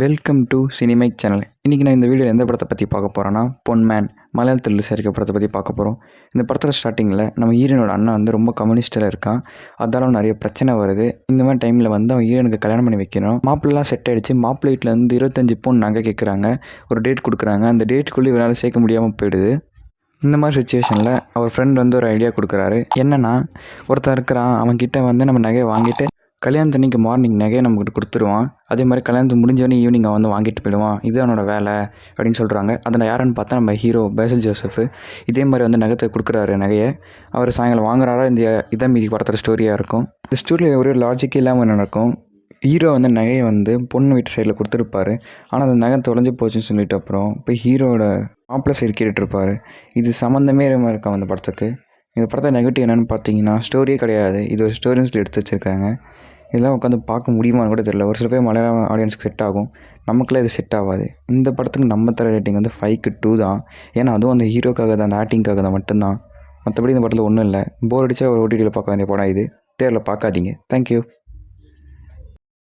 Welcome to சினிமைக் channel. இன்றைக்கி நான் இந்த வீடியோவில் எந்த படத்தை பற்றி பார்க்க போகிறேன்னா, பொன்மேன் மலையாளத்தில் ரிலீஸ் ஆகிருக்க படத்தை பற்றி பார்க்க போகிறோம். இந்த படத்தோட ஸ்டார்டிங்கில் நம்ம ஹீரோனோட அண்ணன் வந்து ரொம்ப கம்யூனிஸ்டில் இருக்கான். அதால் நிறைய பிரச்சனை வருது. இந்த மாதிரி டைமில் வந்து அவன் ஹீரோனுக்கு கல்யாணம் பண்ணி வைக்கணும். மாப்பிள்ளலாம் செட் ஆகிடுச்சு. மாப்பிள்ளை வீட்டில் வந்து 25 பவுன் நகை கேட்குறாங்க. ஒரு டேட் கொடுக்குறாங்க. அந்த டேட்டுக்குள்ளே இவரால் சேர்க்க முடியாமல் போயிடுது. இந்த மாதிரி சுச்சுவேஷனில் அவர் ஃப்ரெண்ட் வந்து ஒரு ஐடியா கொடுக்குறாரு. என்னென்னா, ஒருத்தன் இருக்கிறான், அவன்கிட்ட வந்து நம்ம நகையை வாங்கிட்டு கல்யாணத்தன்னைக்கு மார்னிங் நகையை நம்மக்கிட்ட கொடுத்துருவான். அதே மாதிரி கல்யாணத்துக்கு முடிஞ்சவொடனே ஈவினிங் அவன் வந்து வாங்கிட்டு போயிடுவான். இது அவனோட வேலை அப்படின்னு சொல்கிறாங்க. அதை யாருன்னு பார்த்தா நம்ம ஹீரோ பேசில் ஜோசப். இதே மாதிரி வந்து நகைத்தை கொடுக்குறாரு. நகையை அவர் சாயங்காலம் வாங்குறாரா. இதை மீதி படத்துற ஸ்டோரியாக இருக்கும். இந்த ஸ்டோரியில் ஒரே லாஜிக்கே இல்லாமல் நடக்கும். ஹீரோ வந்து நகையை வந்து பொண்ணு வீட்டு சைடில் கொடுத்துருப்பாரு. ஆனால் அந்த நகை தொலைஞ்சு போச்சுன்னு சொல்லிட்டு அப்புறம் இப்போ ஹீரோட மாப்பிள்ளை சைடு கேட்டுட்ருப்பார். இது சம்மந்தமே இல்லாமல் இருக்கும் அந்த படத்துக்கு. இந்த படத்தை நெகட்டிவ் என்னென்னு பார்த்தீங்கன்னா, ஸ்டோரியே கிடையாது. இது ஒரு ஸ்டோரின்னு சொல்லி எடுத்து வச்சுருக்காங்க. இதெல்லாம் உட்காந்து பார்க்க முடியுமான்னு கூட தெரியல. ஒரு சில பேர் மலையாள ஆடியன்ஸுக்கு செட் ஆகும். நமக்குலாம் இது செட் ஆகாது. இந்த படத்துக்கு நம்ம தர ரேட்டிங் வந்து 5க்கு 2 தான். ஏன்னா அதுவும் அந்த ஹீரோக்காக தான், அந்த ஆக்டிங்காக தான் மட்டும்தான். மற்றபடி இந்த படத்தில் ஒன்றும் இல்லை. போர் அடித்தா ஒரு ஓடிடியில் பார்க்க வேண்டிய படம் இது. தேரில் பார்க்காதீங்க. தேங்க்யூ.